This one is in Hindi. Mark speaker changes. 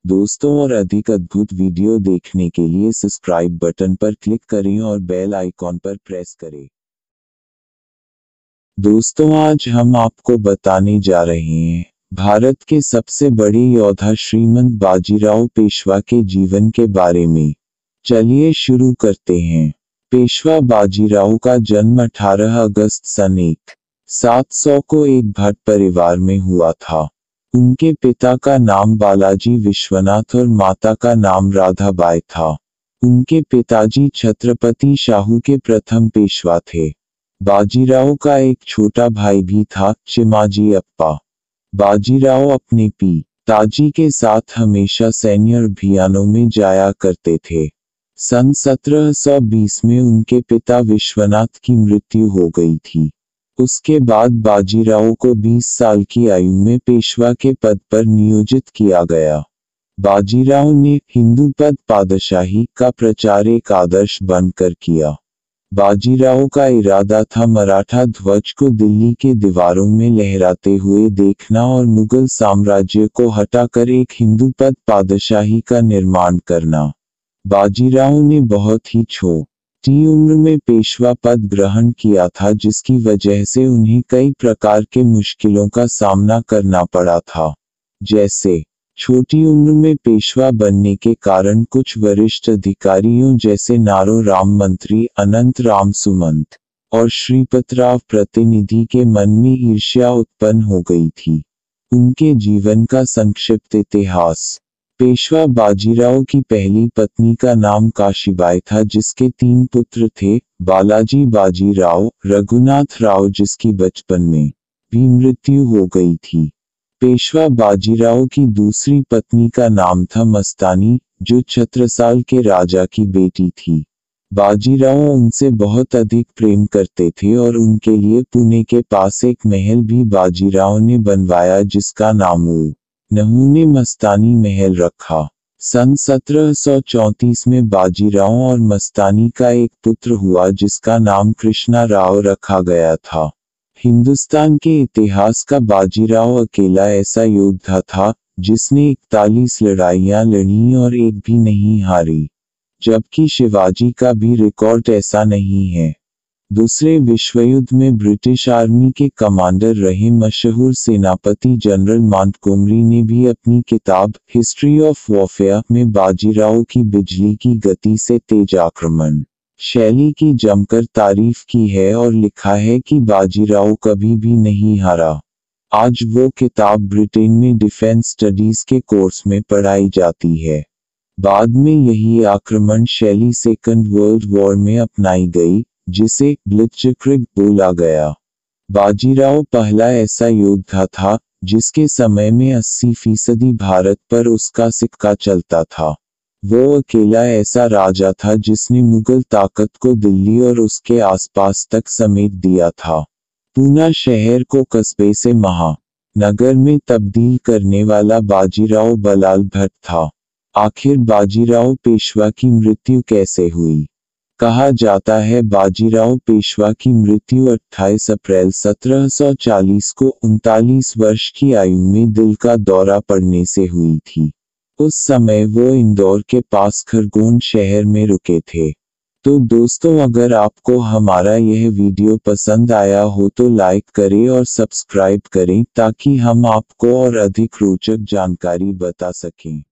Speaker 1: दोस्तों और अधिक अद्भुत वीडियो देखने के लिए सब्सक्राइब बटन पर क्लिक करें और बेल आइकॉन पर प्रेस करें। दोस्तों आज हम आपको बताने जा रहे हैं भारत के सबसे बड़े योद्धा श्रीमंत बाजीराव पेशवा के जीवन के बारे में। चलिए शुरू करते हैं। पेशवा बाजीराव का जन्म 18 अगस्त सन 1700 को एक भट परिवार में हुआ था। उनके पिता का नाम बालाजी विश्वनाथ और माता का नाम राधाबाई था। उनके पिताजी छत्रपति शाहू के प्रथम पेशवा थे। बाजीराव का एक छोटा भाई भी था, चिमाजी अप्पा। बाजीराव अपने पिताजी के साथ हमेशा सैन्य अभियानों में जाया करते थे। सन 1720 में उनके पिता विश्वनाथ की मृत्यु हो गई थी। उसके बाद बाजीराव को 20 साल की आयु में पेशवा के पद पर नियोजित किया गया। बाजीराव ने हिंदू पद पादशाही का प्रचार एक आदर्श बनकर किया। बाजीराव का इरादा था मराठा ध्वज को दिल्ली के दीवारों में लहराते हुए देखना और मुगल साम्राज्य को हटाकर एक हिंदू पद पादशाही का निर्माण करना। बाजीराव ने बहुत ही छोटी उम्र में पेशवा पद ग्रहण किया था, जिसकी वजह से उन्हें कई प्रकार के मुश्किलों का सामना करना पड़ा था। जैसे छोटी उम्र में पेशवा बनने के कारण कुछ वरिष्ठ अधिकारियों जैसे नारो राम मंत्री, अनंत राम सुमंत और श्रीपतराव प्रतिनिधि के मन में ईर्ष्या उत्पन्न हो गई थी। उनके जीवन का संक्षिप्त इतिहास। पेशवा बाजीराव की पहली पत्नी का नाम काशीबाई था, जिसके 3 पुत्र थे, बालाजी बाजीराव, रघुनाथ राव, जिसकी बचपन में भी मृत्यु हो गई थी। पेशवा बाजीराव की दूसरी पत्नी का नाम था मस्तानी, जो छत्रसाल के राजा की बेटी थी। बाजीराव उनसे बहुत अधिक प्रेम करते थे और उनके लिए पुणे के पास एक महल भी बाजीराव ने बनवाया, जिसका नाम उन्होंने मस्तानी महल रखा। सन 1734 में बाजीराव और मस्तानी का एक पुत्र हुआ, जिसका नाम कृष्णा राव रखा गया था। हिंदुस्तान के इतिहास का बाजीराव अकेला ऐसा योद्धा था जिसने 41 लड़ाइयां लड़ी और एक भी नहीं हारी, जबकि शिवाजी का भी रिकॉर्ड ऐसा नहीं है। दूसरे विश्व युद्ध में ब्रिटिश आर्मी के कमांडर रहे मशहूर सेनापति जनरल मॉन्टगोमरी ने भी अपनी किताब हिस्ट्री ऑफ वॉरफेयर में बाजीराव की बिजली की गति से तेज आक्रमण शैली की जमकर तारीफ की है और लिखा है कि बाजीराव कभी भी नहीं हारा। आज वो किताब ब्रिटेन में डिफेंस स्टडीज के कोर्स में पढ़ाई जाती है। बाद में यही आक्रमण शैली सेकंड वर्ल्ड वॉर में अपनाई गई, जिसे ब्लिट्जक्रिग बोला गया। बाजीराव पहला ऐसा योद्धा था जिसके समय में 80% भारत पर उसका सिक्का चलता था। वो अकेला ऐसा राजा था जिसने मुगल ताकत को दिल्ली और उसके आसपास तक समेट दिया था। पूना शहर को कस्बे से महानगर में तब्दील करने वाला बाजीराव बलाल भट्ट था। आखिर बाजीराव पेशवा की मृत्यु कैसे हुई? कहा जाता है बाजीराव पेशवा की मृत्यु 28 अप्रैल 1740 को 39 वर्ष की आयु में दिल का दौरा पड़ने से हुई थी। उस समय वो इंदौर के पास खरगोन शहर में रुके थे। तो दोस्तों, अगर आपको हमारा यह वीडियो पसंद आया हो तो लाइक करें और सब्सक्राइब करें, ताकि हम आपको और अधिक रोचक जानकारी बता सकें।